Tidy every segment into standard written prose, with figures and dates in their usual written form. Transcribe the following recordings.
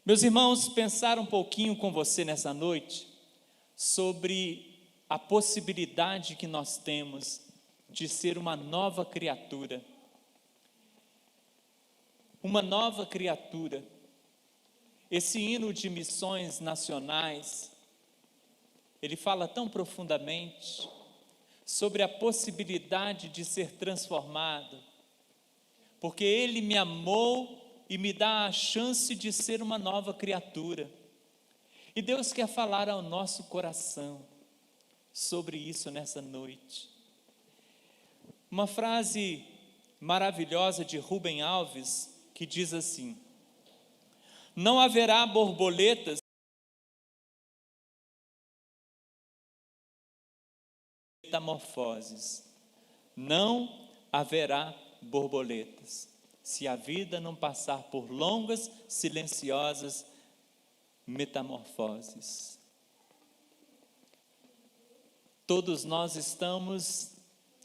Meus irmãos, pensar um pouquinho com você nessa noite sobre a possibilidade que nós temos de ser uma nova criatura. Uma nova criatura. Esse hino de missões nacionais, ele fala tão profundamente sobre a possibilidade de ser transformado, porque Ele me amou e me dá a chance de ser uma nova criatura. E Deus quer falar ao nosso coração sobre isso nessa noite. Uma frase maravilhosa de Rubem Alves, que diz assim: não haverá borboletas metamorfoses, não haverá borboletas, se a vida não passar por longas, silenciosas metamorfoses. Todos nós estamos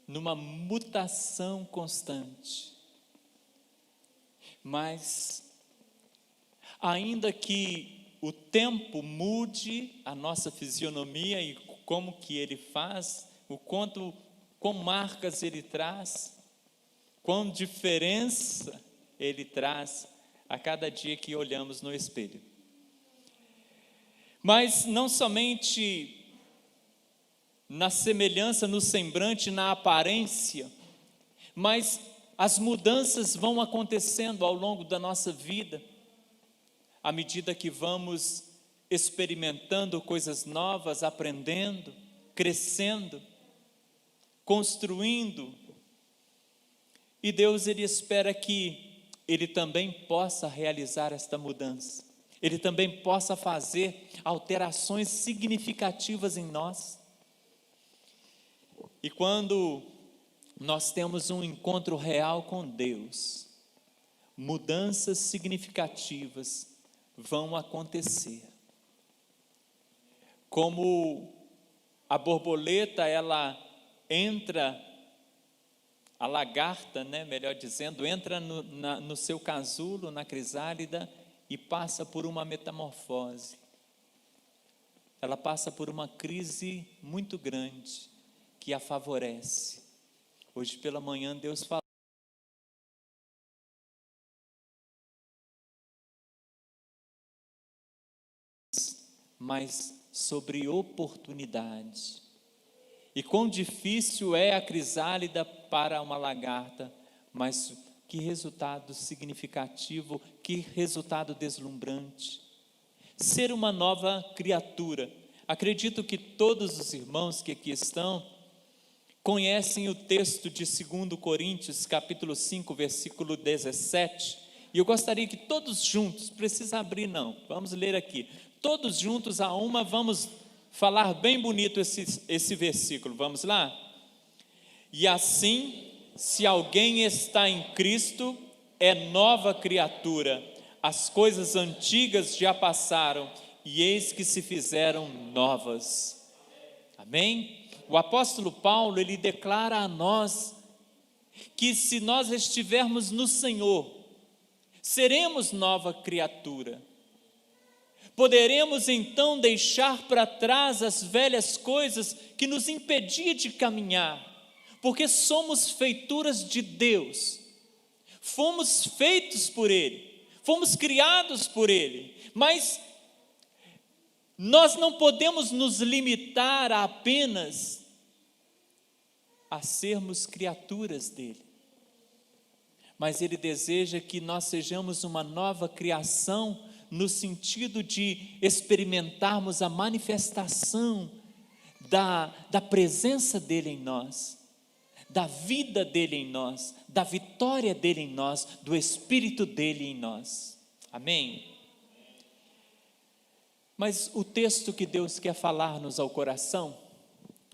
numa mutação constante, mas ainda que o tempo mude a nossa fisionomia e como que ele faz, quão marcas ele traz, quão diferença ele traz a cada dia que olhamos no espelho. Mas não somente na semelhança, no semblante, na aparência, mas as mudanças vão acontecendo ao longo da nossa vida, à medida que vamos experimentando coisas novas, aprendendo, crescendo, construindo. E Deus, Ele espera que Ele também possa realizar esta mudança. Ele também possa fazer alterações significativas em nós. E quando nós temos um encontro real com Deus, mudanças significativas vão acontecer. Como a borboleta, ela entra, a lagarta, melhor dizendo, entra no seu casulo, na crisálida, e passa por uma metamorfose. Ela passa por uma crise muito grande, que a favorece. Hoje pela manhã Deus falou mas sobre oportunidade. E quão difícil é a crisálida para uma lagarta, mas que resultado significativo, que resultado deslumbrante. Ser uma nova criatura. Acredito que todos os irmãos que aqui estão conhecem o texto de 2 Coríntios, capítulo 5, versículo 17, e eu gostaria que todos juntos, precisa abrir não, vamos ler aqui, todos juntos a uma, vamos falar bem bonito esse versículo, vamos lá? E assim, se alguém está em Cristo, é nova criatura, as coisas antigas já passaram, e eis que se fizeram novas. Amém? O apóstolo Paulo, ele declara a nós, que se nós estivermos no Senhor, seremos nova criatura. Poderemos então deixar para trás as velhas coisas que nos impediam de caminhar, porque somos feituras de Deus, fomos feitos por Ele, fomos criados por Ele, mas nós não podemos nos limitar a apenas a sermos criaturas dele, mas Ele deseja que nós sejamos uma nova criação, no sentido de experimentarmos a manifestação da presença dEle em nós, da vida dEle em nós, da vitória dEle em nós, do Espírito dEle em nós. Amém? Mas o texto que Deus quer falar-nos ao coração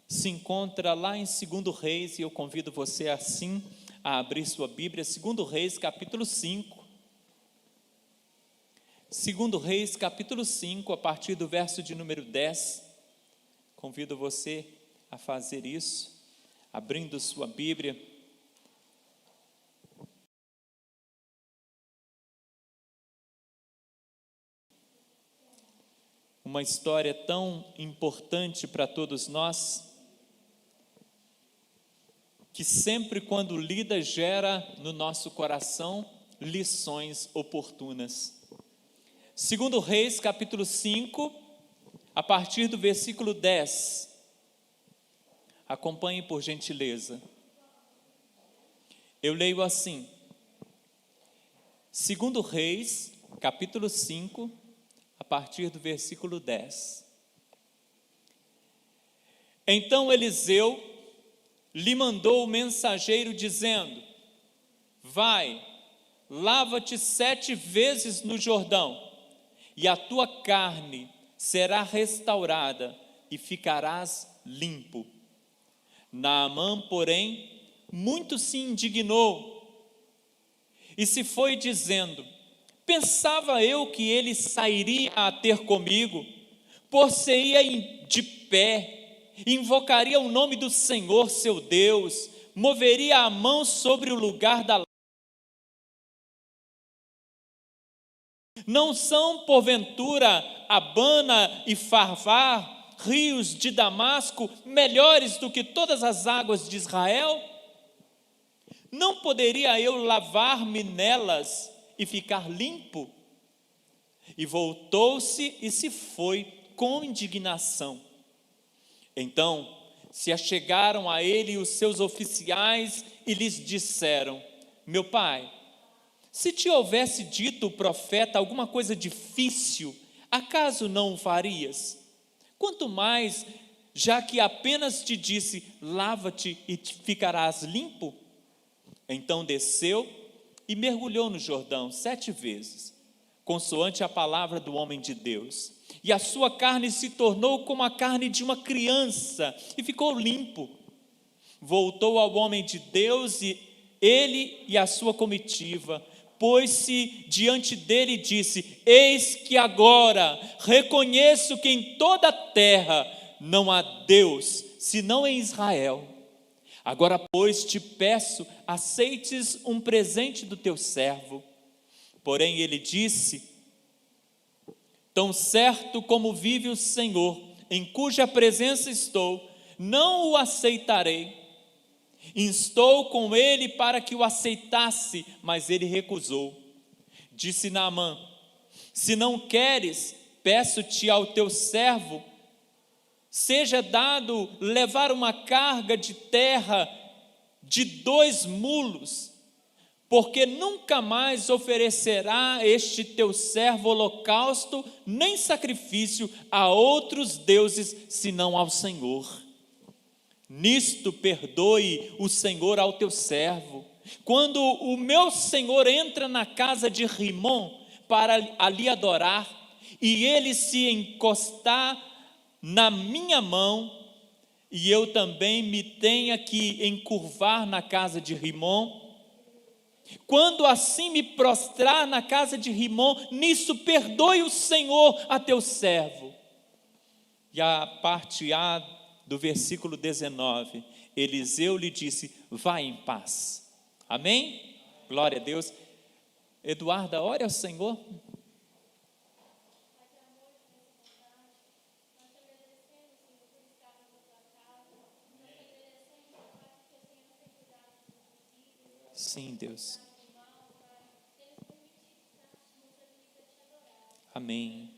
se encontra lá em 2 Reis, e eu convido você assim a abrir sua Bíblia, 2 Reis, capítulo 5. 2 Reis, capítulo 5, a partir do verso de número 10. Convido você a fazer isso, abrindo sua Bíblia. uma história tão importante para todos nós, que sempre quando lida gera no nosso coração lições oportunas. 2 Reis, capítulo 5, a partir do versículo 10. Acompanhe por gentileza. Eu leio assim. 2 Reis, capítulo 5, a partir do versículo 10. Então Eliseu lhe mandou o mensageiro dizendo: vai, lava-te 7 vezes no Jordão, e a tua carne será restaurada e ficarás limpo. Naamã, porém, muito se indignou e se foi dizendo: pensava eu que ele sairia a ter comigo, por-se-ia de pé, invocaria o nome do Senhor seu Deus, moveria a mão sobre o lugar da... Não são, porventura, Abana e Farvar, rios de Damasco, melhores do que todas as águas de Israel? Não poderia eu lavar-me nelas e ficar limpo? E voltou-se e se foi com indignação. Então se achegaram a ele os seus oficiais e lhes disseram: meu pai, se te houvesse dito o profeta alguma coisa difícil, acaso não o farias? Quanto mais, já que apenas te disse: lava-te e ficarás limpo? Então desceu e mergulhou no Jordão 7 vezes, consoante a palavra do homem de Deus. E a sua carne se tornou como a carne de uma criança, e ficou limpo. Voltou ao homem de Deus, e ele e a sua comitiva, pôs-se diante dele e disse: eis que agora reconheço que em toda a terra não há Deus, senão em Israel. Agora, pois, te peço, aceites um presente do teu servo. Porém ele disse: tão certo como vive o Senhor, em cuja presença estou, não o aceitarei. Instou com ele para que o aceitasse, mas ele recusou. Disse Naamã: se não queres, peço-te ao teu servo, seja dado levar uma carga de terra de 2 mulos, porque nunca mais oferecerá este teu servo holocausto, nem sacrifício a outros deuses, senão ao Senhor. Nisto perdoe o Senhor ao teu servo. Quando o meu senhor entra na casa de Rimom para ali adorar, e ele se encostar na minha mão, e eu também me tenha que encurvar na casa de Rimom, quando assim me prostrar na casa de Rimom, nisso perdoe o Senhor a teu servo. E a parte A do versículo 19, Eliseu lhe disse: vai em paz. Amém? Glória a Deus. Eduarda, ore ao Senhor. Sim, Deus. Amém.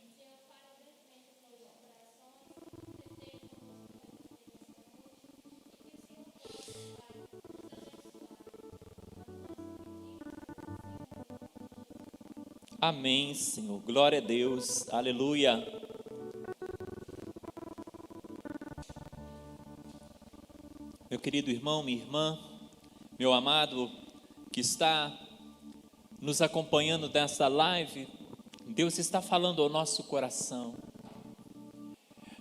Amém, Senhor. Glória a Deus. Aleluia. Meu querido irmão, minha irmã, meu amado que está nos acompanhando nessa live, Deus está falando ao nosso coração,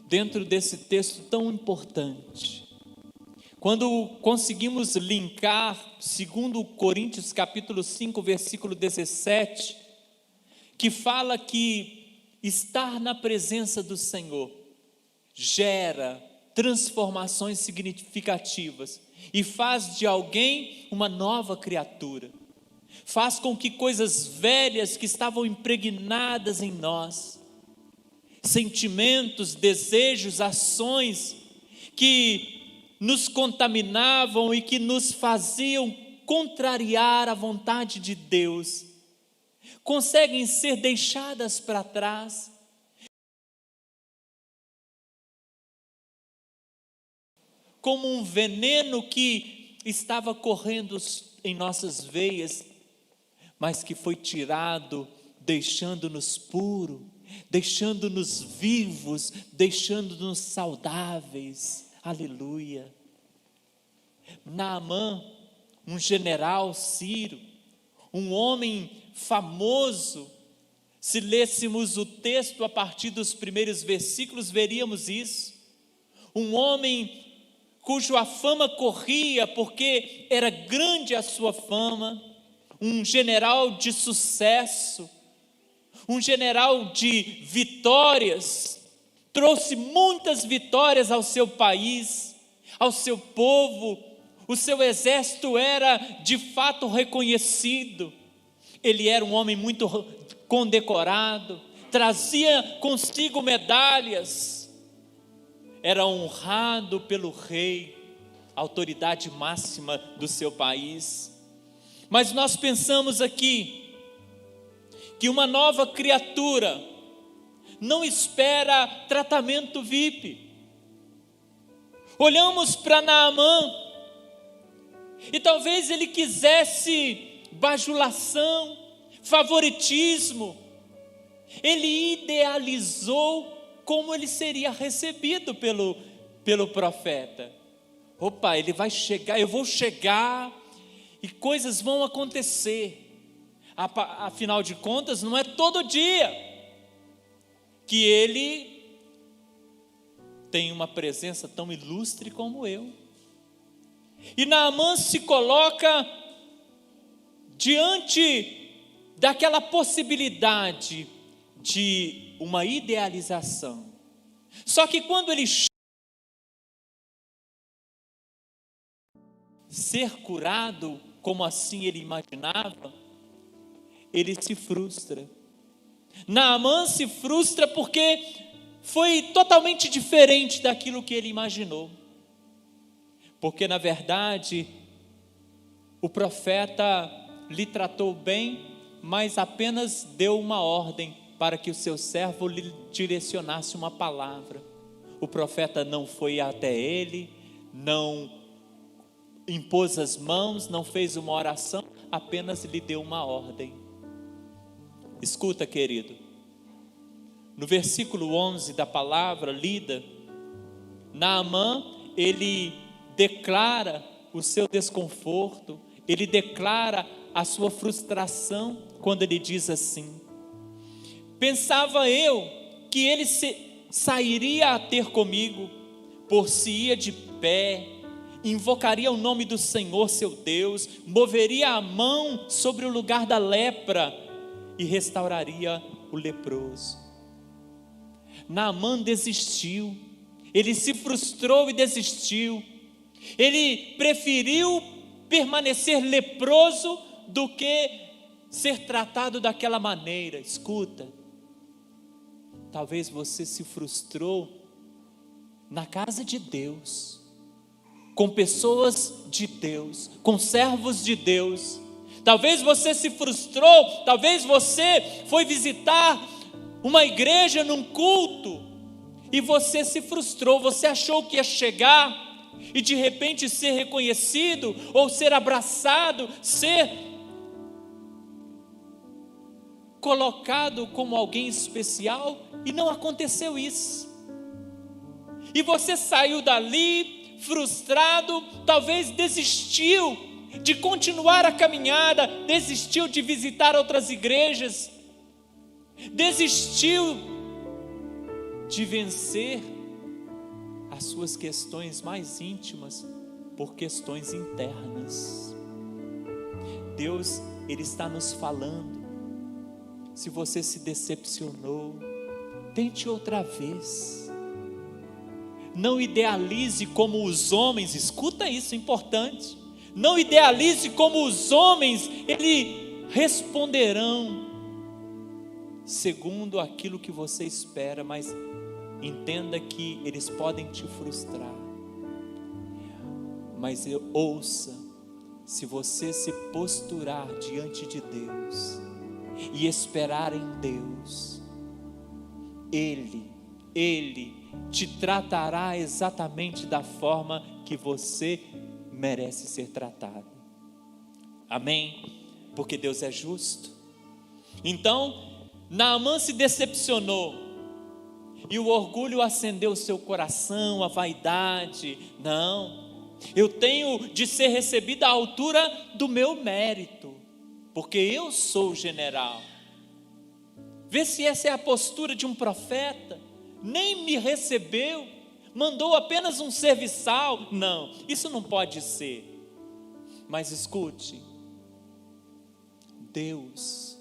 dentro desse texto tão importante. Quando conseguimos linkar, segundo Coríntios capítulo 5, versículo 17, que fala que estar na presença do Senhor gera transformações significativas e faz de alguém uma nova criatura, faz com que coisas velhas que estavam impregnadas em nós sentimentos, desejos, ações que nos contaminavam e que nos faziam contrariar a vontade de Deus, conseguem ser deixadas para trás. Como um veneno que estava correndo em nossas veias, mas que foi tirado, deixando-nos puros, deixando-nos vivos, deixando-nos saudáveis. Aleluia. Naamã, um general sírio, um homem famoso, se lêssemos o texto a partir dos primeiros versículos, veríamos isso. Um homem cuja fama corria, porque era grande a sua fama, um general de sucesso, um general de vitórias, trouxe muitas vitórias ao seu país, ao seu povo. O seu exército era de fato reconhecido. Ele era um homem muito condecorado, trazia consigo medalhas, era honrado pelo rei, autoridade máxima do seu país. Mas nós pensamos aqui que uma nova criatura não espera tratamento VIP. Olhamos para Naamã e talvez ele quisesse bajulação, favoritismo. Ele idealizou como ele seria recebido pelo profeta. Opa, ele vai chegar, eu vou chegar e coisas vão acontecer. Afinal de contas, não é todo dia que ele tem uma presença tão ilustre como eu. E Naamã se coloca diante daquela possibilidade de uma idealização. Só que quando ele ser curado, como assim ele imaginava, ele se frustra. Naamã se frustra porque foi totalmente diferente daquilo que ele imaginou. Porque na verdade o profeta lhe tratou bem, mas apenas deu uma ordem para que o seu servo lhe direcionasse uma palavra. O profeta não foi até ele, não impôs as mãos, não fez uma oração, apenas lhe deu uma ordem. Escuta, querido, no versículo 11 da palavra lida, Naamã, ele declara o seu desconforto, ele declara a sua frustração, quando ele diz assim: pensava eu que ele sairia a ter comigo, por-se-ia de pé, invocaria o nome do Senhor seu Deus, moveria a mão sobre o lugar da lepra e restauraria o leproso. Naamã desistiu, ele se frustrou e desistiu. Ele preferiu permanecer leproso do que ser tratado daquela maneira. Escuta, talvez você se frustrou na casa de Deus, com pessoas de Deus, com servos de Deus. Talvez você se frustrou, talvez você foi visitar uma igreja num culto e você se frustrou, você achou que ia chegar e de repente ser reconhecido, ou ser abraçado, ser colocado como alguém especial, e não aconteceu isso. E você saiu dali frustrado, talvez desistiu de continuar a caminhada, desistiu de visitar outras igrejas, desistiu de vencer as suas questões mais íntimas por questões internas. Deus, Ele está nos falando. Se você se decepcionou, tente outra vez. Não idealize como os homens, escuta isso, importante. Não idealize como os homens, eles responderão. segundo aquilo que você espera, mas entenda que eles podem te frustrar. Mas ouça, se você se posturar diante de Deus e esperar em Deus, Ele te tratará exatamente da forma que você merece ser tratado. Amém? Porque Deus é justo. Então, Naamã se decepcionou, e o orgulho acendeu o seu coração, a vaidade. Não, eu tenho de ser recebido à altura do meu mérito, porque eu sou o general. Vê se essa é a postura de um profeta. Nem me recebeu, mandou apenas um serviçal. Não, isso não pode ser. Mas escute, Deus,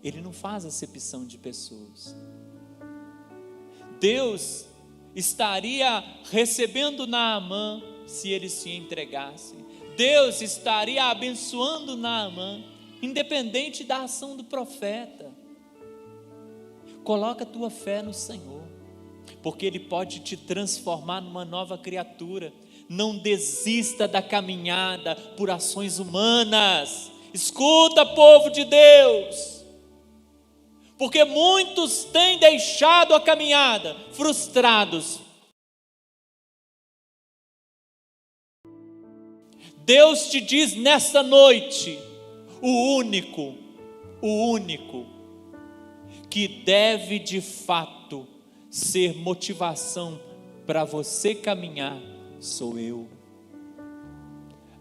Ele não faz acepção de pessoas. Deus estaria recebendo Naamã se ele se entregasse. Deus estaria abençoando Naamã, independente da ação do profeta. Coloca a tua fé no Senhor, porque Ele pode te transformar numa nova criatura. Não desista da caminhada por ações humanas. Escuta, povo de Deus, porque muitos têm deixado a caminhada frustrados. Deus te diz nesta noite, o único que deve de fato ser motivação para você caminhar, sou eu.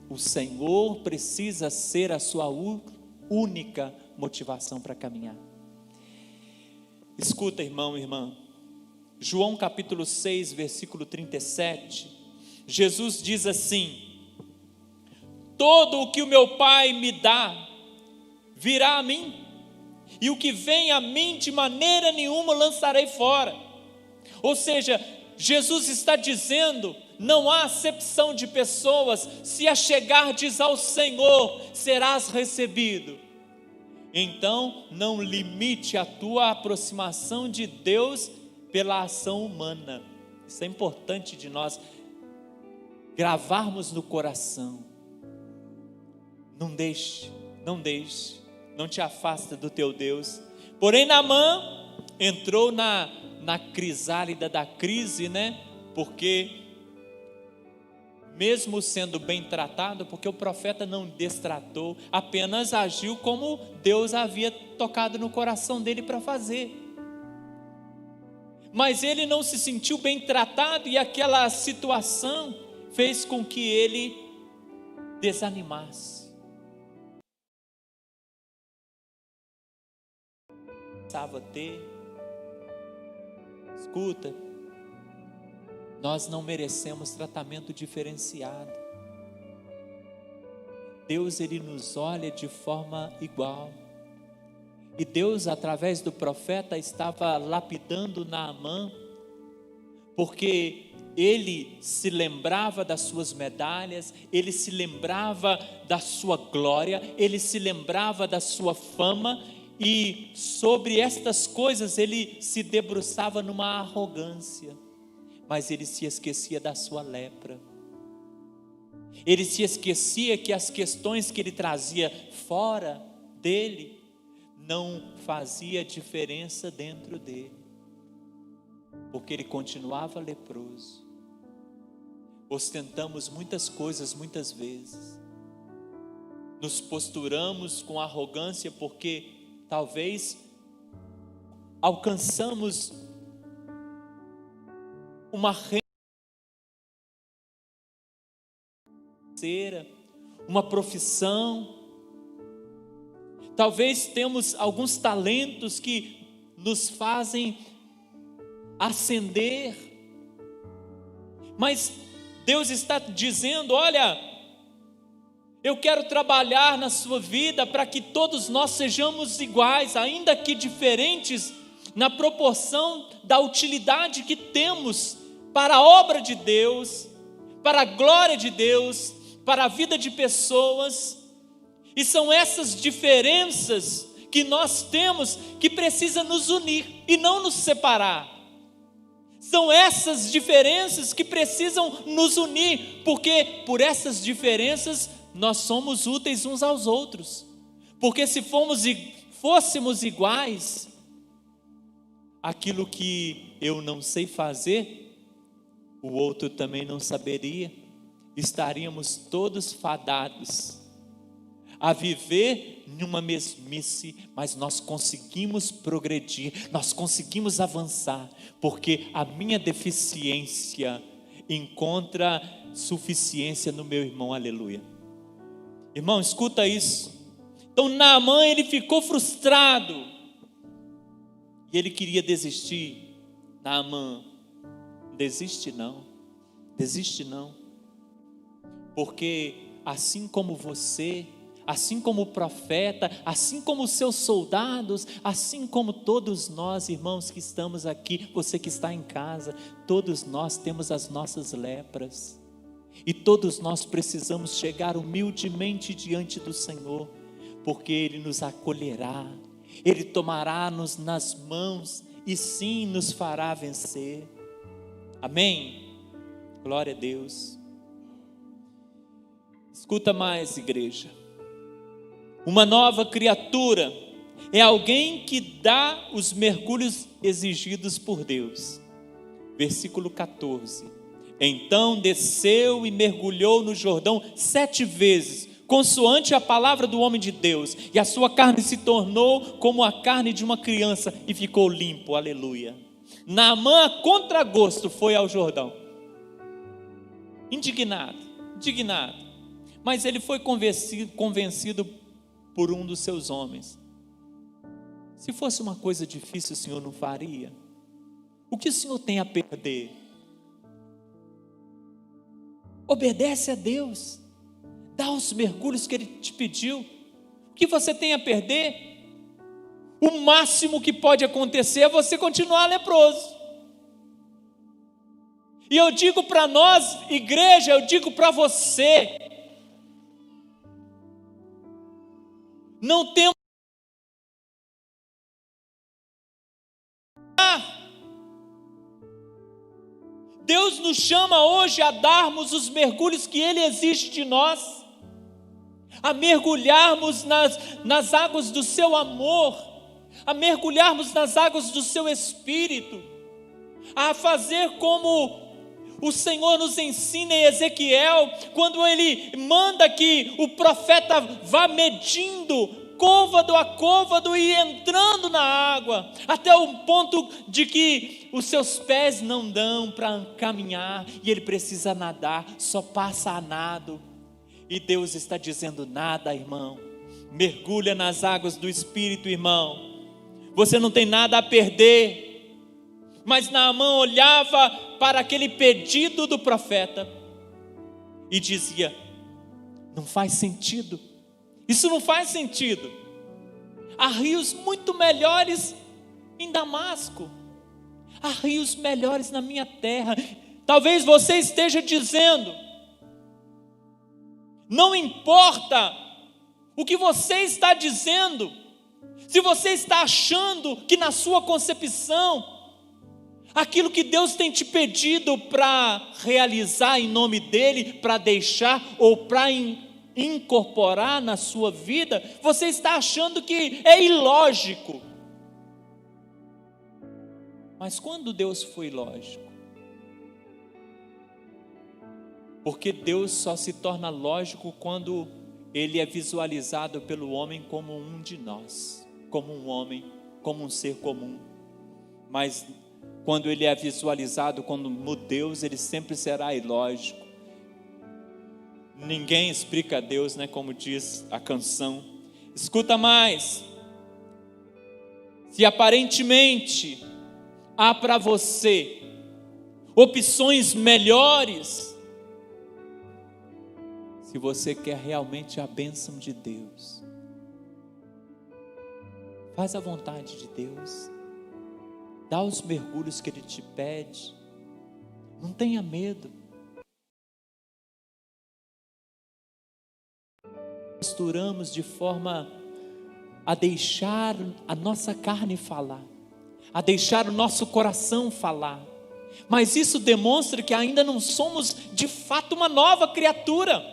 O Senhor precisa ser a sua única motivação para caminhar. Escuta, irmão e irmã, João capítulo 6, versículo 37, Jesus diz assim: todo o que o meu Pai me dá, virá a mim, e o que vem a mim de maneira nenhuma lançarei fora. Ou seja, Jesus está dizendo, não há acepção de pessoas, se achegardes ao Senhor, serás recebido. Então, não limite a tua aproximação de Deus pela ação humana. Isso é importante de nós gravarmos no coração. Não deixe, não te afasta do teu Deus. Porém, Naamã entrou na crisálida da crise, né? Porque mesmo sendo bem tratado, porque o profeta não destratou, apenas agiu como Deus havia tocado no coração dele para fazer. Mas ele não se sentiu bem tratado, e aquela situação fez com que ele desanimasse. Precisava ter. Escuta, nós não merecemos tratamento diferenciado. Deus, Ele nos olha de forma igual. E Deus, através do profeta, estava lapidando Naamã, porque ele se lembrava das suas medalhas, ele se lembrava da sua glória, ele se lembrava da sua fama, e sobre estas coisas ele se debruçava numa arrogância. Mas ele se esquecia da sua lepra. Ele se esquecia que as questões que ele trazia fora dele não fazia diferença dentro dele, porque ele continuava leproso. Ostentamos muitas coisas muitas vezes, nos posturamos com arrogância porque talvez alcançamos uma uma profissão, talvez temos alguns talentos que nos fazem ascender, mas Deus está dizendo: olha, eu quero trabalhar na sua vida para que todos nós sejamos iguais, ainda que diferentes na proporção da utilidade que temos para a obra de Deus, para a glória de Deus, para a vida de pessoas. E são essas diferenças que nós temos que precisa nos unir e não nos separar. São essas diferenças que precisam nos unir, porque por essas diferenças nós somos úteis uns aos outros. Porque se fôssemos iguais, aquilo que eu não sei fazer, o outro também não saberia, estaríamos todos fadados a viver numa mesmice, mas nós conseguimos progredir, nós conseguimos avançar, porque a minha deficiência encontra suficiência no meu irmão, aleluia. Irmão, escuta isso. Então Naamã, ele ficou frustrado, e ele queria desistir. Naamã, desiste não, porque assim como você, assim como o profeta, assim como os seus soldados, assim como todos nós, irmãos que estamos aqui, você que está em casa, todos nós temos as nossas lepras, e todos nós precisamos chegar humildemente diante do Senhor, porque Ele nos acolherá, Ele tomará-nos nas mãos, e sim nos fará vencer. Amém? Glória a Deus. Escuta mais, igreja. Uma nova criatura é alguém que dá os mergulhos exigidos por Deus. Versículo 14. Então desceu e mergulhou no Jordão 7 vezes, consoante a palavra do homem de Deus, e a sua carne se tornou como a carne de uma criança, e ficou limpo, aleluia. Naamã, a contragosto, foi ao Jordão, indignado, mas ele foi convencido por um dos seus homens. Se fosse uma coisa difícil, o Senhor não faria? O que o Senhor tem a perder? Obedece a Deus, dá os mergulhos que Ele te pediu. O que você tem a perder? O máximo que pode acontecer é você continuar leproso. E eu digo para nós, igreja, eu digo para você, não temos Deus nos chama hoje a darmos os mergulhos que Ele exige de nós, a mergulharmos nas águas do seu amor, a mergulharmos nas águas do seu Espírito, a fazer como o Senhor nos ensina em Ezequiel, quando Ele manda que o profeta vá medindo côvado a côvado e entrando na água, até o ponto de que os seus pés não dão para caminhar, e ele precisa nadar, só passa a nado. E Deus está dizendo: nada, irmão, mergulha nas águas do Espírito, irmão, você não tem nada a perder. Mas Naamã olhava para aquele pedido do profeta e dizia: não faz sentido, isso não faz sentido. Há rios muito melhores em Damasco, há rios melhores na minha terra. Talvez você esteja dizendo: não importa o que você está dizendo, se você está achando que na sua concepção, aquilo que Deus tem te pedido para realizar em nome dEle, para deixar ou para incorporar na sua vida, você está achando que é ilógico. Mas quando Deus foi lógico? Porque Deus só se torna lógico quando Ele é visualizado pelo homem como um de nós, como um homem, como um ser comum. Mas quando Ele é visualizado como Deus, Ele sempre será ilógico. Ninguém explica a Deus, né? Como diz a canção. Escuta mais. Se aparentemente há para você opções melhores, se você quer realmente a bênção de Deus, faz a vontade de Deus, dá os mergulhos que Ele te pede, não tenha medo. Misturamos de forma a deixar a nossa carne falar, a deixar o nosso coração falar. Mas isso demonstra que ainda não somos de fato uma nova criatura.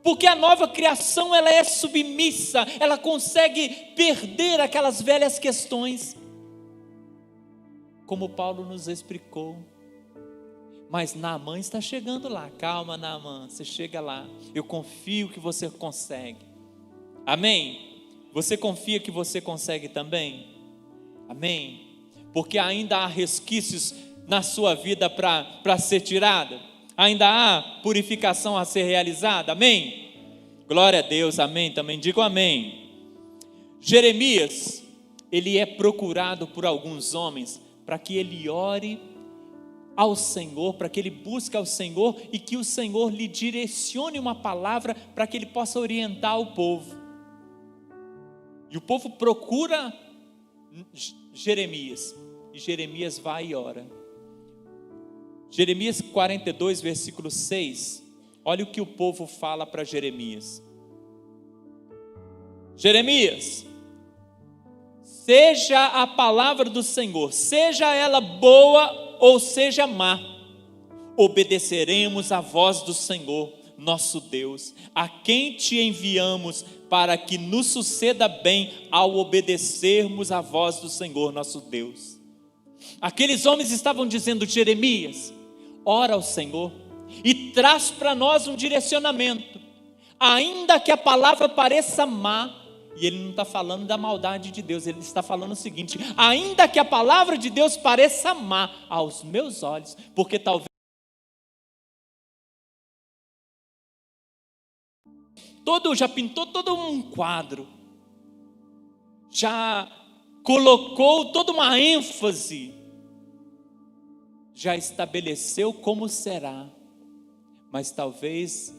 Porque a nova criação, ela é submissa, ela consegue perder aquelas velhas questões, como Paulo nos explicou. Mas Naamã está chegando lá. Calma, Naamã, você chega lá. Eu confio que você consegue. Amém? Você confia que você consegue também? Amém? Porque ainda há resquícios na sua vida para ser tirada. Ainda há purificação a ser realizada. Amém? Glória a Deus, amém. Também digo amém. Jeremias, ele é procurado por alguns homens para que ele ore ao Senhor, para que ele busque ao Senhor e que o Senhor lhe direcione uma palavra para que ele possa orientar o povo. E o povo procura Jeremias, e Jeremias vai e ora. Jeremias 42, versículo 6, olha o que o povo fala para Jeremias. Jeremias, seja a palavra do Senhor, seja ela boa ou seja má, obedeceremos à voz do Senhor, nosso Deus, a quem te enviamos para que nos suceda bem ao obedecermos à voz do Senhor, nosso Deus. Aqueles homens estavam dizendo: Jeremias, ora ao Senhor e traz para nós um direcionamento, ainda que a palavra pareça má. E ele não está falando da maldade de Deus, ele está falando o seguinte: ainda que a palavra de Deus pareça má aos meus olhos, porque talvez já pintou todo um quadro, já colocou toda uma ênfase, já estabeleceu como será, mas talvez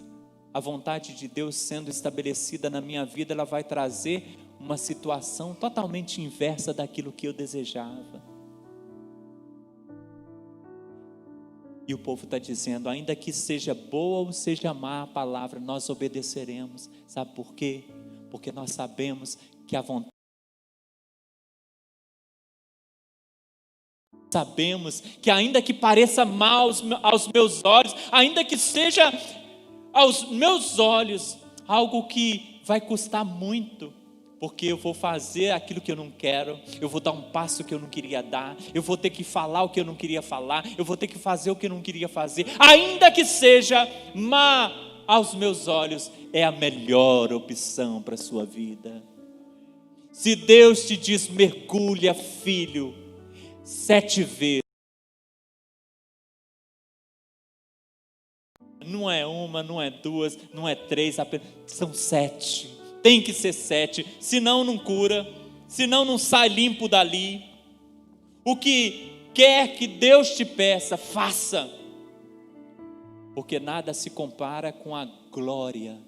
a vontade de Deus sendo estabelecida na minha vida, ela vai trazer uma situação totalmente inversa daquilo que eu desejava. E o povo está dizendo: ainda que seja boa ou seja má a palavra, nós obedeceremos. Sabe por quê? Porque nós sabemos que a vontade, sabemos que ainda que pareça mal aos meus olhos, ainda que seja aos meus olhos algo que vai custar muito, porque eu vou fazer aquilo que eu não quero, eu vou dar um passo que eu não queria dar, eu vou ter que falar o que eu não queria falar, eu vou ter que fazer o que eu não queria fazer, ainda que seja má aos meus olhos, é a melhor opção para a sua vida. Se Deus te diz: mergulha, filho, 7 vezes, não é uma, não é 2, não é 3, apenas, são 7. Tem que ser 7, senão não cura, senão não sai limpo dali. O que quer que Deus te peça, faça, porque nada se compara com a glória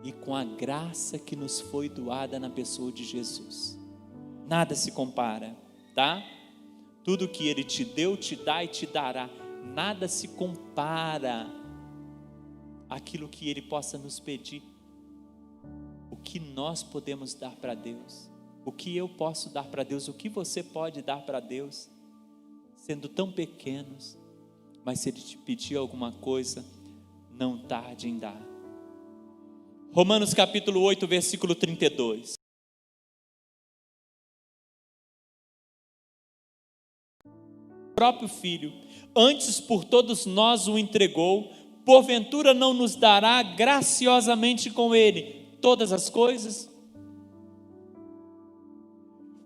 e com a graça que nos foi doada na pessoa de Jesus. Nada se compara, tá? Tudo que Ele te deu, te dá e te dará. Nada se compara àquilo que Ele possa nos pedir. O que nós podemos dar para Deus, o que eu posso dar para Deus, o que você pode dar para Deus, sendo tão pequenos. Mas se Ele te pedir alguma coisa, não tarde em dar. Romanos capítulo 8, versículo 32. O próprio Filho, antes por todos nós o entregou, porventura não nos dará graciosamente com Ele todas as coisas?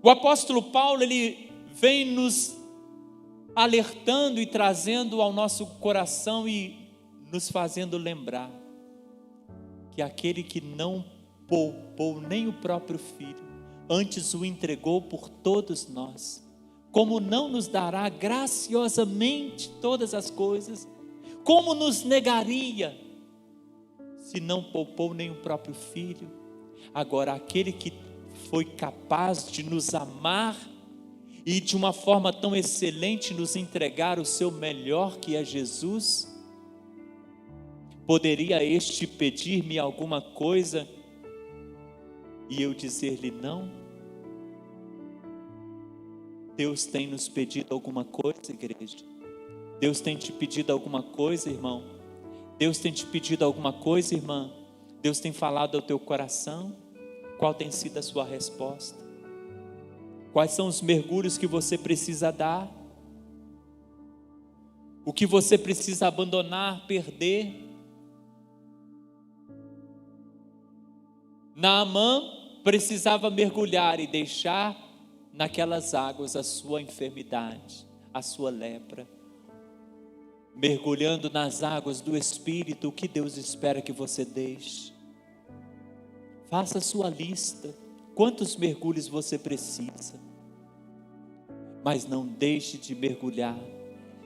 O apóstolo Paulo, ele vem nos alertando e trazendo ao nosso coração e nos fazendo lembrar que aquele que não poupou nem o próprio Filho, antes o entregou por todos nós, como não nos dará graciosamente todas as coisas? Como nos negaria, se não poupou nem o próprio Filho? Agora, aquele que foi capaz de nos amar e de uma forma tão excelente nos entregar o seu melhor, que é Jesus, poderia este pedir-me alguma coisa e eu dizer-lhe não? Deus tem nos pedido alguma coisa, igreja? Deus tem te pedido alguma coisa, irmão? Deus tem te pedido alguma coisa, irmã? Deus tem falado ao teu coração? Qual tem sido a sua resposta? Quais são os mergulhos que você precisa dar? O que você precisa abandonar, perder? Naamã precisava mergulhar e deixar naquelas águas a sua enfermidade, a sua lepra. Mergulhando nas águas do Espírito, o que Deus espera que você deixe? Faça a sua lista. Quantos mergulhos você precisa? Mas não deixe de mergulhar,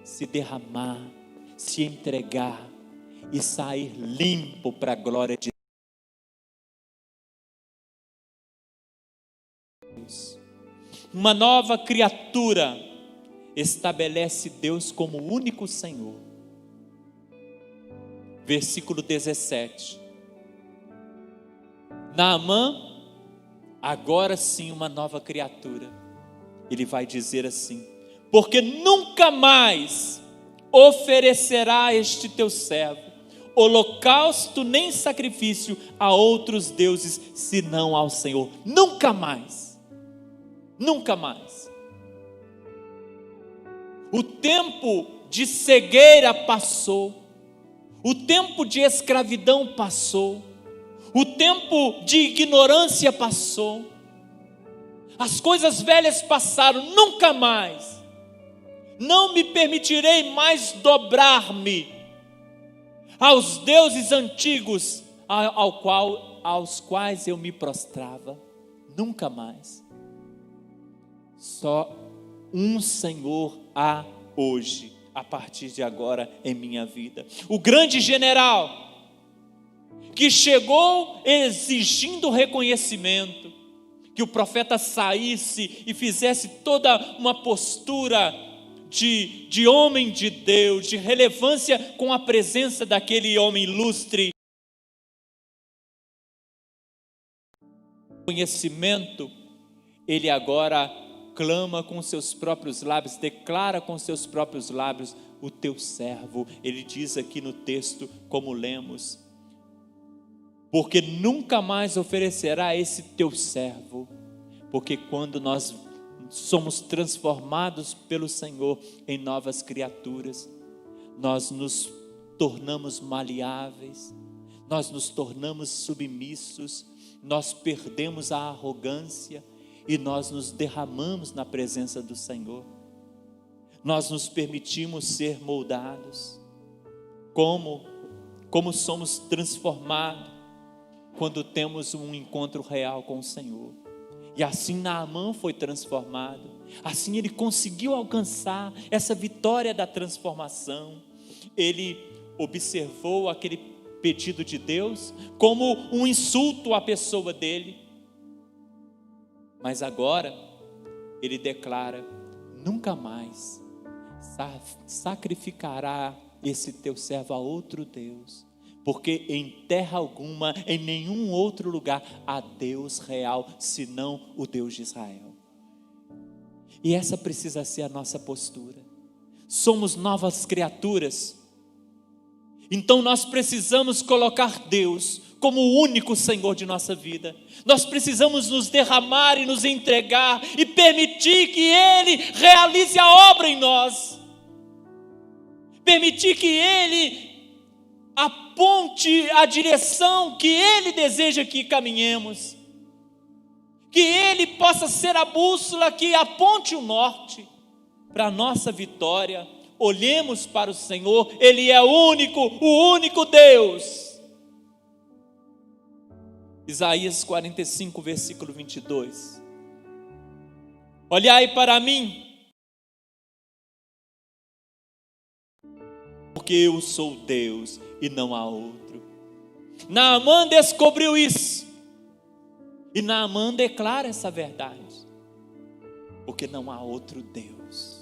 se derramar, se entregar e sair limpo para a glória de Deus. Uma nova criatura estabelece Deus como o único Senhor. Versículo 17. Naamã, agora sim uma nova criatura. Ele vai dizer assim: porque nunca mais oferecerá este teu servo holocausto nem sacrifício a outros deuses, senão ao Senhor. Nunca mais. Nunca mais. O tempo de cegueira passou, o tempo de escravidão passou, o tempo de ignorância passou, as coisas velhas passaram. Nunca mais, não me permitirei mais dobrar-me aos deuses antigos aos quais eu me prostrava. Nunca mais. Só um Senhor há hoje, a partir de agora em minha vida. O grande general que chegou exigindo reconhecimento, que o profeta saísse e fizesse toda uma postura de homem de Deus, de relevância com a presença daquele homem ilustre. Conhecimento, ele agora clama com seus próprios lábios, declara com seus próprios lábios: o teu servo. Ele diz aqui no texto, como lemos: porque nunca mais oferecerá esse teu servo. Porque quando nós somos transformados pelo Senhor em novas criaturas, nós nos tornamos maleáveis, nós nos tornamos submissos, nós perdemos a arrogância e nós nos derramamos na presença do Senhor. Nós nos permitimos ser moldados. Como somos transformados quando temos um encontro real com o Senhor. E assim Naamã foi transformado, assim ele conseguiu alcançar essa vitória da transformação. Ele observou aquele pedido de Deus como um insulto à pessoa dele, mas agora ele declara: nunca mais sacrificará esse teu servo a outro Deus, porque em terra alguma, em nenhum outro lugar, há Deus real, senão o Deus de Israel. E essa precisa ser a nossa postura. Somos novas criaturas, então nós precisamos colocar Deus como o único Senhor de nossa vida. Nós precisamos nos derramar e nos entregar e permitir que Ele realize a obra em nós, permitir que Ele aponte a direção que Ele deseja que caminhemos, que Ele possa ser a bússola que aponte o norte para a nossa vitória. Olhemos para o Senhor, Ele é o único Deus. Isaías 45, versículo 22. Olhai para mim, porque eu sou Deus e não há outro. Naamã descobriu isso, e Naamã declara essa verdade, porque não há outro Deus.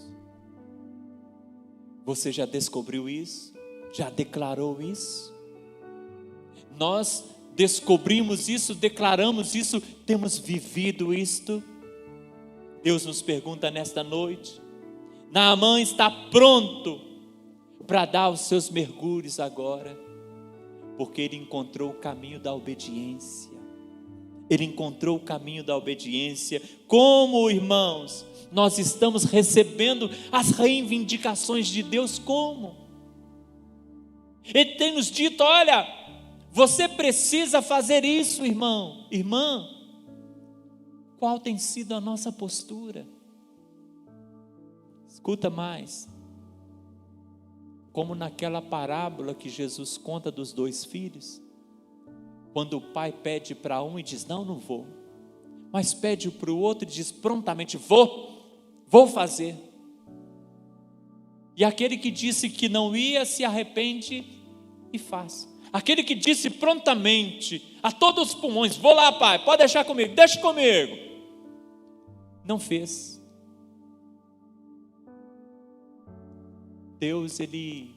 Você já descobriu isso? Já declarou isso? Nós descobrimos isso, declaramos isso, temos vivido isto? Deus nos pergunta nesta noite. Naamã está pronto para dar os seus mergulhos agora, porque ele encontrou o caminho da obediência. Ele encontrou o caminho da obediência. Como, irmãos, nós estamos recebendo as reivindicações de Deus? Como? Ele tem nos dito: olha, você precisa fazer isso, irmão, irmã. Qual tem sido a nossa postura? Escuta mais. Como naquela parábola que Jesus conta dos 2 filhos, quando o pai pede para um e diz: não, não vou, mas pede para o outro e diz prontamente: vou fazer. E aquele que disse que não ia se arrepende e faz. Aquele que disse prontamente, a todos os pulmões: vou lá, pai, pode deixar comigo, deixa comigo, não fez. Deus, Ele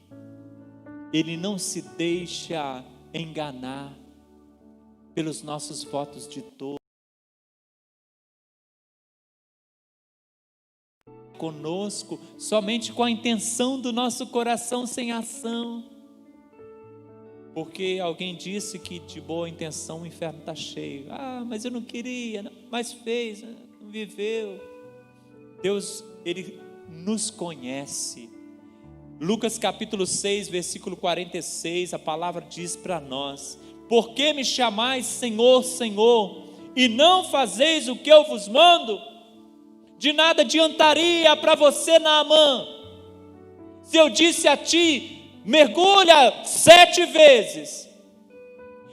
não se deixa enganar pelos nossos votos de dor. Conosco, somente com a intenção do nosso coração, sem ação. Porque alguém disse que de boa intenção o inferno está cheio. Ah, mas eu não queria, mas fez, não viveu. Deus, Ele nos conhece. Lucas capítulo 6, versículo 46, a palavra diz para nós: por que me chamais Senhor, Senhor, e não fazeis o que eu vos mando? De nada adiantaria para você, Naamã, se eu disse a ti: mergulha 7 vezes,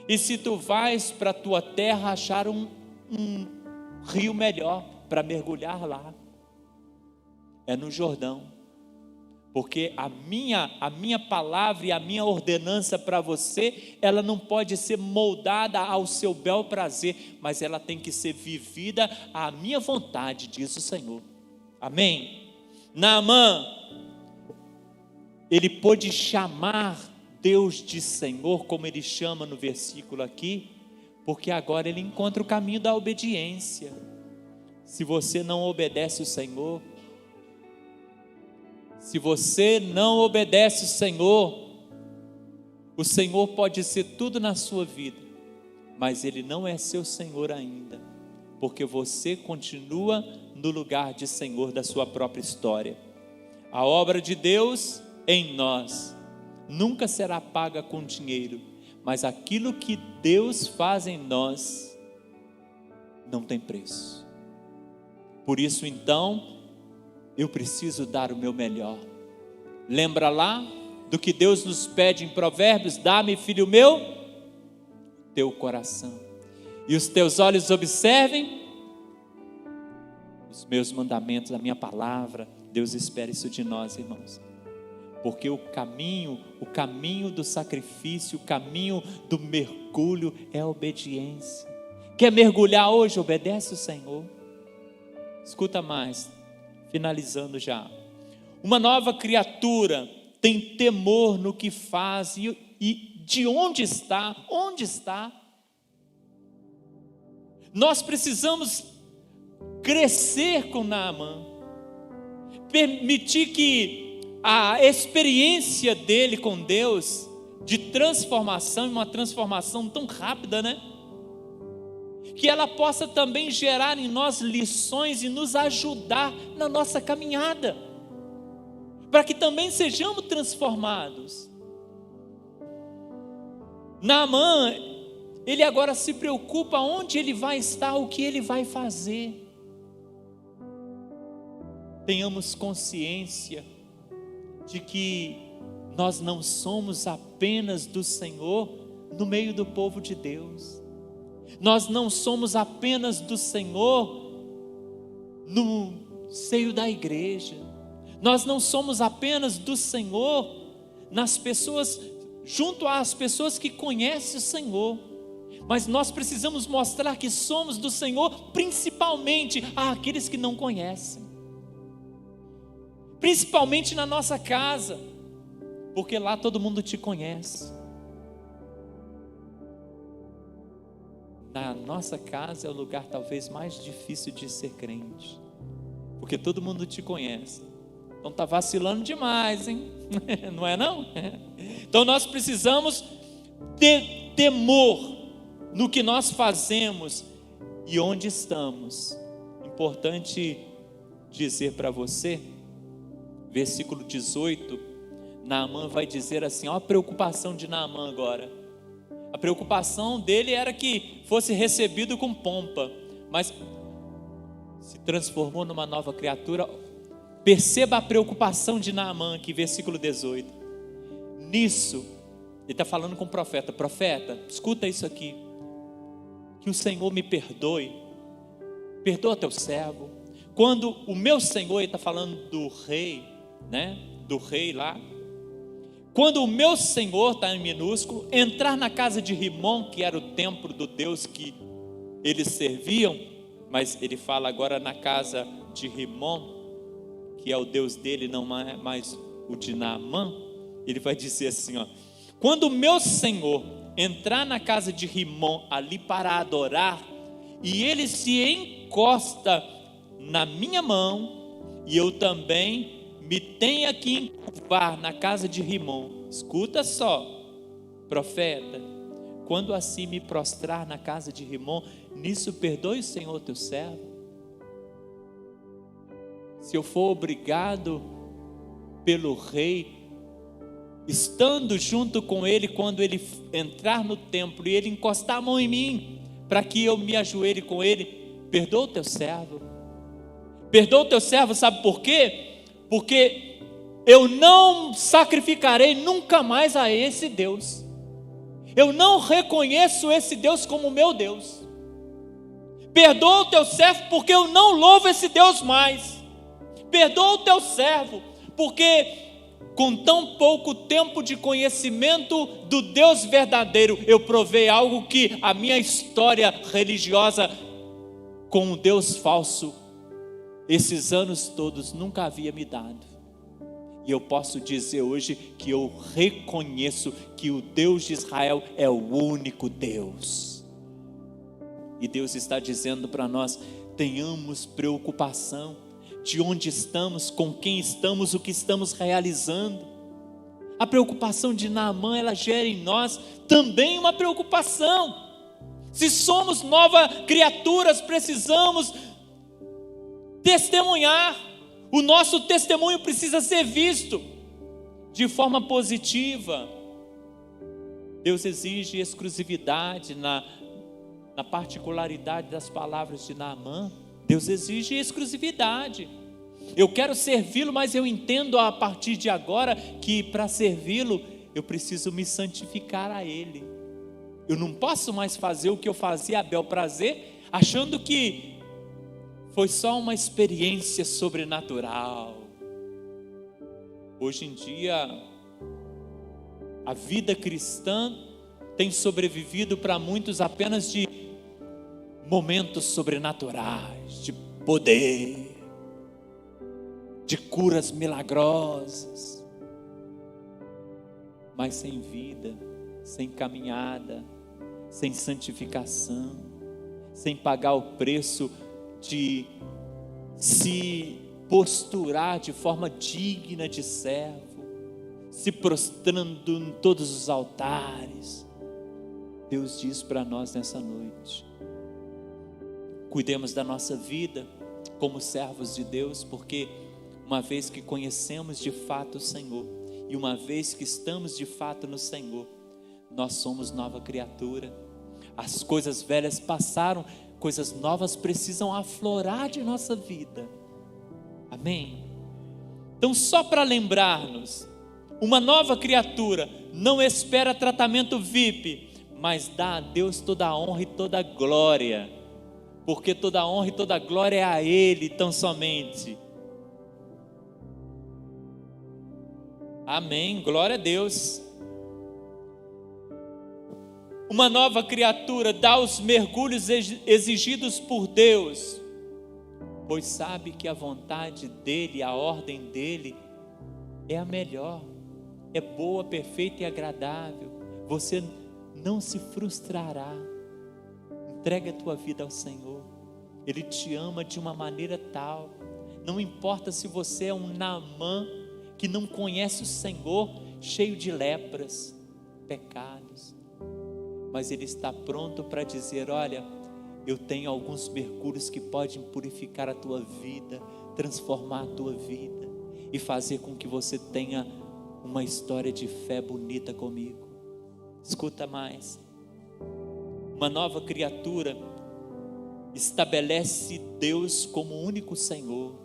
e se tu vais para a tua terra achar um rio melhor para mergulhar lá, é no Jordão. Porque a minha palavra e a minha ordenança para você, ela não pode ser moldada ao seu bel prazer, mas ela tem que ser vivida à minha vontade, diz o Senhor. Amém? Naamã, ele pôde chamar Deus de Senhor, como ele chama no versículo aqui, porque agora ele encontra o caminho da obediência. Se você não obedece o Senhor, se você não obedece o Senhor pode ser tudo na sua vida, mas Ele não é seu Senhor ainda, porque você continua no lugar de Senhor da sua própria história. A obra de Deus em nós nunca será paga com dinheiro, mas aquilo que Deus faz em nós não tem preço. Por isso, então, eu preciso dar o meu melhor. Lembra lá do que Deus nos pede em Provérbios: dá-me, filho meu, teu coração, e os teus olhos observem os meus mandamentos, a minha palavra. Deus espera isso de nós, irmãos, porque o caminho do sacrifício, o caminho do mergulho é a obediência. Quer mergulhar hoje? Obedece o Senhor. Escuta mais, finalizando já. Uma nova criatura tem temor no que faz e de onde está? Onde está? Nós precisamos crescer com Naamã, permitir que a experiência dele com Deus, de transformação, uma transformação tão rápida, né? Que ela possa também gerar em nós lições e nos ajudar na nossa caminhada, para que também sejamos transformados. Naamã, ele agora se preocupa onde ele vai estar, o que ele vai fazer. Tenhamos consciência de que nós não somos apenas do Senhor no meio do povo de Deus. Nós não somos apenas do Senhor no seio da igreja. Nós não somos apenas do Senhor nas pessoas, junto às pessoas que conhecem o Senhor, mas nós precisamos mostrar que somos do Senhor principalmente àqueles que não conhecem, principalmente na nossa casa, porque lá todo mundo te conhece. na nossa casa é o lugar talvez mais difícil de ser crente, porque todo mundo te conhece. Então está vacilando demais, hein? Não é não? Então nós precisamos ter temor no que nós fazemos e onde estamos. Importante dizer para você, versículo 18, Naamã vai dizer assim, olha a preocupação de Naamã agora. A preocupação dele era que fosse recebido com pompa, mas se transformou numa nova criatura. Perceba a preocupação de Naamã aqui, versículo 18. Nisso, ele está falando com o profeta. Profeta, escuta isso aqui. Que o Senhor me perdoe. Perdoa teu servo. Quando o meu Senhor, ele está falando do rei, né? Do rei lá. Quando o meu Senhor, está em minúsculo, entrar na casa de Rimom, que era o templo do Deus que eles serviam, mas ele fala agora na casa de Rimom, que é o Deus dele, não é mais o de Naamã. Ele vai dizer assim, ó, quando o meu Senhor entrar na casa de Rimom ali para adorar, e ele se encosta na minha mão, e eu também me tenha que encurvar na casa de Rimom, escuta só, profeta, quando assim me prostrar na casa de Rimom, nisso perdoe o Senhor teu servo. Se eu for obrigado pelo rei, estando junto com ele, quando ele entrar no templo e ele encostar a mão em mim, para que eu me ajoelhe com ele, perdoa o teu servo. Perdoa o teu servo, sabe por quê? Porque eu não sacrificarei nunca mais a esse Deus. Eu não reconheço esse Deus como meu Deus. Perdoa o teu servo, porque eu não louvo esse Deus mais. Perdoa o teu servo, porque com tão pouco tempo de conhecimento do Deus verdadeiro, eu provei algo que a minha história religiosa com o Deus falso, esses anos todos, nunca havia me dado. E eu posso dizer hoje que eu reconheço que o Deus de Israel é o único Deus. E Deus está dizendo para nós, tenhamos preocupação de onde estamos, com quem estamos, o que estamos realizando. A preocupação de Naamã, ela gera em nós também uma preocupação. Se somos novas criaturas, precisamos testemunhar. O nosso testemunho precisa ser visto de forma positiva. Deus exige exclusividade na particularidade das palavras de Naamã. Deus exige exclusividade. Eu quero servi-lo, mas eu entendo a partir de agora que para servi-lo eu preciso me santificar a Ele. Eu não posso mais fazer o que eu fazia a bel prazer, achando que foi só uma experiência sobrenatural. Hoje em dia, a vida cristã tem sobrevivido para muitos apenas de momentos sobrenaturais, de poder, de curas milagrosas, mas sem vida, sem caminhada, sem santificação, sem pagar o preço de se posturar de forma digna de servo, se prostrando em todos os altares. Deus diz para nós nessa noite, cuidemos da nossa vida como servos de Deus, porque uma vez que conhecemos de fato o Senhor, e uma vez que estamos de fato no Senhor, nós somos nova criatura. As coisas velhas passaram, coisas novas precisam aflorar de nossa vida. Amém? Então, só para lembrar-nos, uma nova criatura não espera tratamento VIP, mas dá a Deus toda a honra e toda a glória, porque toda a honra e toda a glória é a Ele tão somente. Amém, glória a Deus. Uma nova criatura dá os mergulhos exigidos por Deus, pois sabe que a vontade dEle, a ordem dEle é a melhor, é boa, perfeita e agradável. Você não se frustrará. Entrega a tua vida ao Senhor. Ele te ama de uma maneira tal. Não importa se você é um Naamã que não conhece o Senhor, cheio de lepras, pecados, mas Ele está pronto para dizer: olha, eu tenho alguns mergulhos que podem purificar a tua vida, transformar a tua vida e fazer com que você tenha uma história de fé bonita comigo. Escuta mais. Uma nova criatura estabelece Deus como o único Senhor,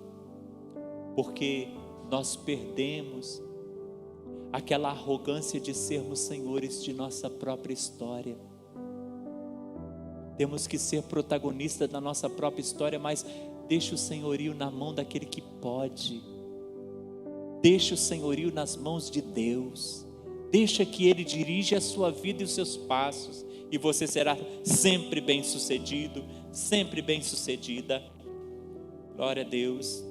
porque nós perdemos aquela arrogância de sermos senhores de nossa própria história. Temos que ser protagonistas da nossa própria história, mas deixa o senhorio na mão daquele que pode. Deixa o senhorio nas mãos de Deus. Deixa que Ele dirija a sua vida e os seus passos, e você será sempre bem sucedido, sempre bem sucedida. Glória a Deus.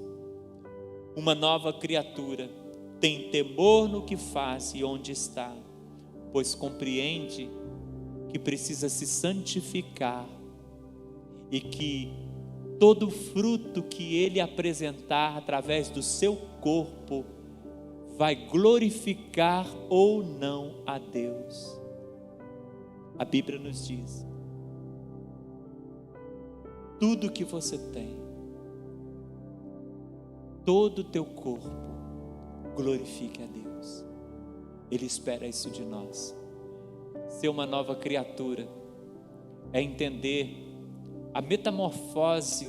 Uma nova criatura tem temor no que faz e onde está, pois compreende que precisa se santificar e que todo fruto que Ele apresentar através do seu corpo vai glorificar ou não a Deus. A Bíblia nos diz: tudo que você tem, todo o teu corpo, glorifique a Deus. Ele espera isso de nós. Ser uma nova criatura é entender a metamorfose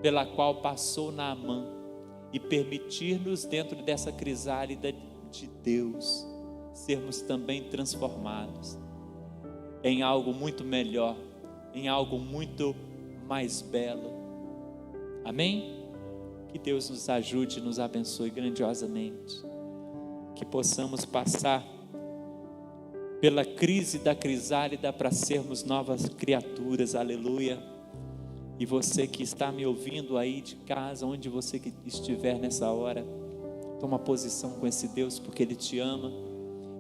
pela qual passou Naamã e permitir-nos, dentro dessa crisálida de Deus, sermos também transformados em algo muito melhor, em algo muito mais belo. Amém? Que Deus nos ajude e nos abençoe grandiosamente. Que possamos passar pela crise da crisálida para sermos novas criaturas. Aleluia. E você que está me ouvindo aí de casa, onde você que estiver nessa hora, toma posição com esse Deus, porque Ele te ama.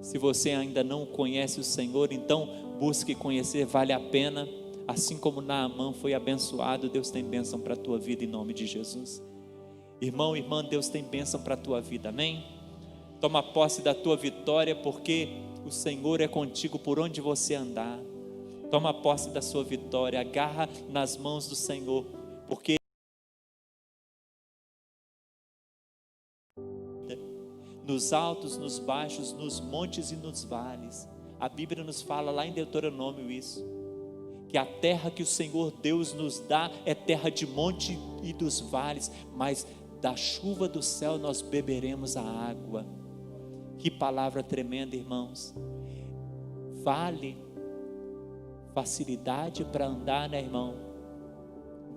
Se você ainda não conhece o Senhor, então busque conhecer, vale a pena. Assim como Naamã foi abençoado, Deus tem bênção para a tua vida em nome de Jesus. Irmão, irmã, Deus tem bênção para a tua vida, amém? Toma posse da tua vitória, porque o Senhor é contigo por onde você andar. Toma posse da sua vitória, agarra nas mãos do Senhor, porque nos altos, nos baixos, nos montes e nos vales, a Bíblia nos fala lá em Deuteronômio isso, que a terra que o Senhor Deus nos dá é terra de monte e dos vales, mas da chuva do céu nós beberemos a água. Que palavra tremenda, irmãos. Vale, facilidade para andar, né, irmão?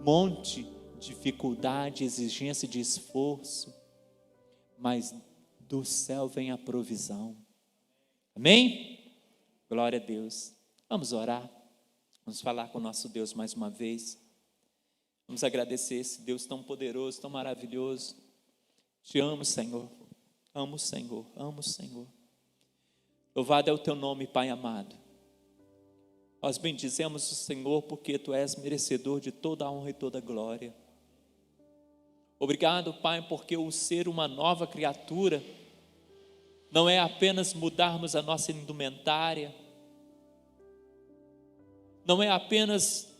Monte, dificuldade, exigência de esforço, mas do céu vem a provisão. Amém? Glória a Deus. Vamos orar. Vamos falar com o nosso Deus mais uma vez. Vamos agradecer esse Deus tão poderoso, tão maravilhoso. Te amo, Senhor. Amo o Senhor, amo o Senhor. Louvado é o teu nome, Pai amado. Nós bendizemos o Senhor porque tu és merecedor de toda a honra e toda a glória. Obrigado, Pai, porque o ser uma nova criatura não é apenas mudarmos a nossa indumentária, não é apenas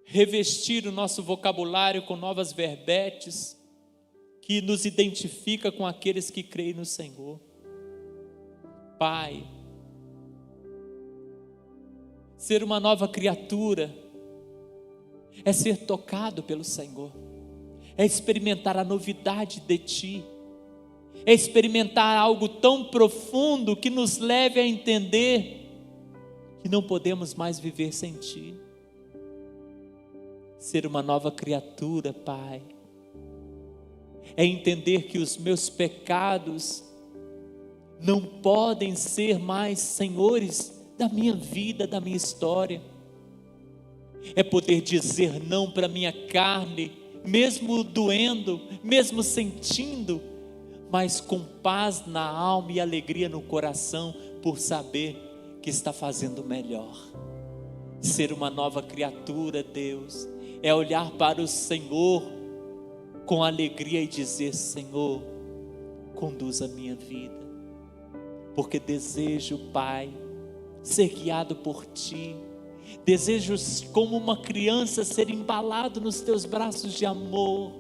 revestir o nosso vocabulário com novas verbetes que nos identifica com aqueles que creem no Senhor. Pai, ser uma nova criatura é ser tocado pelo Senhor, é experimentar a novidade de Ti, é experimentar algo tão profundo que nos leve a entender que não podemos mais viver sem Ti. Ser uma nova criatura, Pai, é entender que os meus pecados não podem ser mais senhores da minha vida, da minha história. É poder dizer não para a minha carne, mesmo doendo, mesmo sentindo, mas com paz na alma e alegria no coração, por saber que está fazendo melhor. ser uma nova criatura, Deus, é olhar para o Senhor com alegria e dizer: Senhor, conduz a minha vida, porque desejo, Pai, ser guiado por Ti. Desejo, como uma criança, ser embalado nos Teus braços de amor,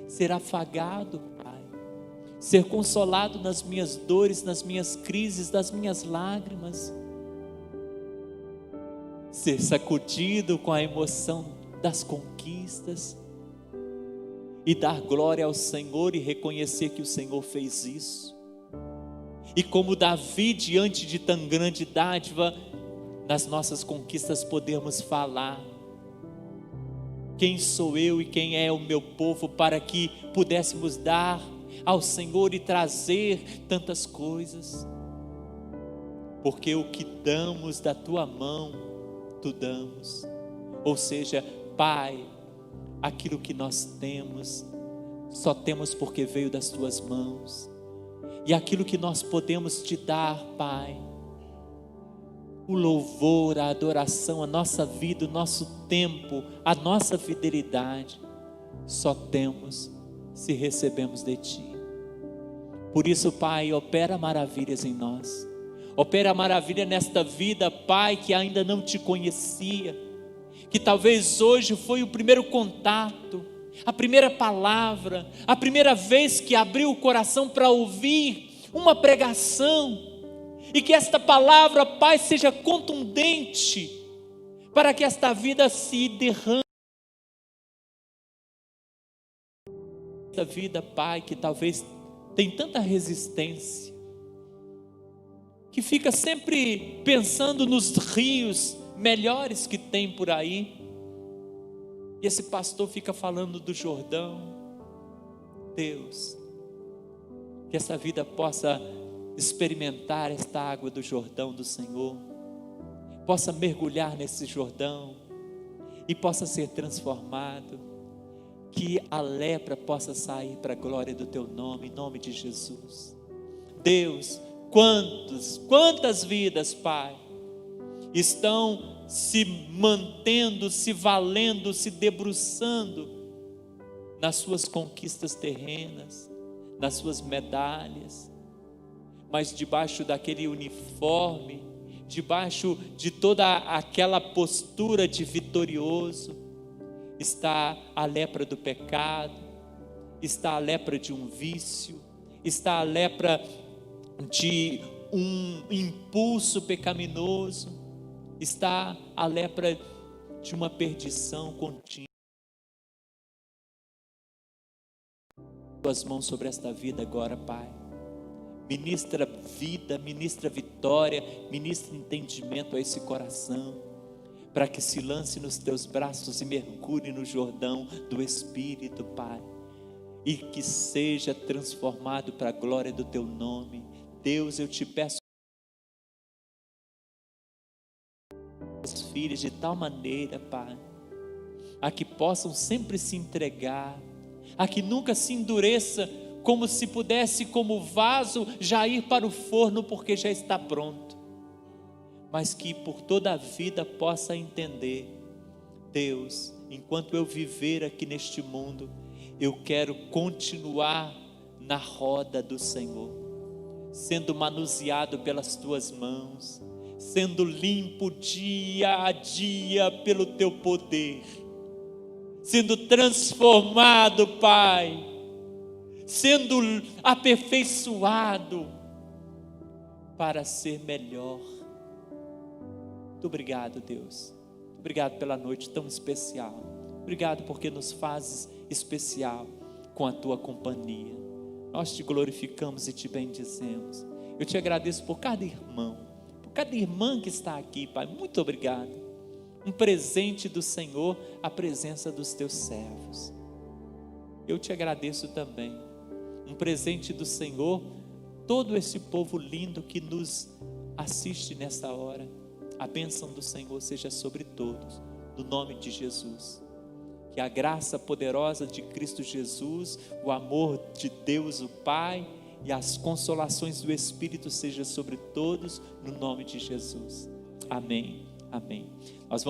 ser afagado, Pai, ser consolado nas minhas dores, nas minhas crises, nas minhas lágrimas, ser sacudido com a emoção das conquistas e dar glória ao Senhor e reconhecer que o Senhor fez isso. E como Davi, diante de tão grande dádiva, nas nossas conquistas podemos falar: quem sou eu e quem é o meu povo para que pudéssemos dar ao Senhor e trazer tantas coisas? Porque o que damos da tua mão, tu damos. Ou seja, Pai, aquilo que nós temos, só temos porque veio das tuas mãos. E aquilo que nós podemos te dar, Pai, o louvor, a adoração, a nossa vida, o nosso tempo, a nossa fidelidade, só temos se recebemos de Ti. Por isso, Pai, opera maravilhas em nós. Opera maravilha nesta vida, Pai, que ainda não Te conhecia, que talvez hoje foi o primeiro contato, a primeira palavra, a primeira vez que abriu o coração para ouvir uma pregação, e que esta palavra, Pai, seja contundente, para que esta vida se derrame. Esta vida, Pai, que talvez tem tanta resistência, que fica sempre pensando nos rios melhores que tem por aí, e esse pastor fica falando do Jordão. Deus, que essa vida possa experimentar esta água do Jordão do Senhor, possa mergulhar nesse Jordão e possa ser transformado, que a lepra possa sair para a glória do Teu nome, em nome de Jesus. Deus, quantas vidas, Pai, estão se mantendo, se valendo, se debruçando nas suas conquistas terrenas, nas suas medalhas, mas debaixo daquele uniforme, debaixo de toda aquela postura de vitorioso, está a lepra do pecado, está a lepra de um vício, está a lepra de um impulso pecaminoso, está a lepra de uma perdição contínua. Tuas mãos sobre esta vida agora, Pai. Ministra vida, ministra vitória, ministra entendimento a esse coração, para que se lance nos Teus braços e mergulhe no Jordão do Espírito, Pai, e que seja transformado para a glória do Teu nome. Deus, eu Te peço, as filhas de tal maneira, Pai, a que possam sempre se entregar, a que nunca se endureça, como se pudesse, como vaso, já ir para o forno porque já está pronto, mas que por toda a vida possa entender: Deus, enquanto eu viver aqui neste mundo, eu quero continuar na roda do Senhor, sendo manuseado pelas Tuas mãos, sendo limpo dia a dia pelo Teu poder, sendo transformado, Pai, sendo aperfeiçoado para ser melhor. Muito obrigado, Deus. Obrigado pela noite tão especial. Obrigado porque nos fazes especial com a Tua companhia. Nós Te glorificamos e Te bendizemos. Eu Te agradeço por cada irmão, por cada irmã que está aqui, Pai. Muito obrigado. Um presente do Senhor, a presença dos Teus servos. Eu Te agradeço também. Um presente do Senhor, todo esse povo lindo que nos assiste nessa hora. A bênção do Senhor seja sobre todos, no nome de Jesus. Que a graça poderosa de Cristo Jesus, o amor de Deus o Pai e as consolações do Espírito seja sobre todos, no nome de Jesus. Amém, amém. Nós vamos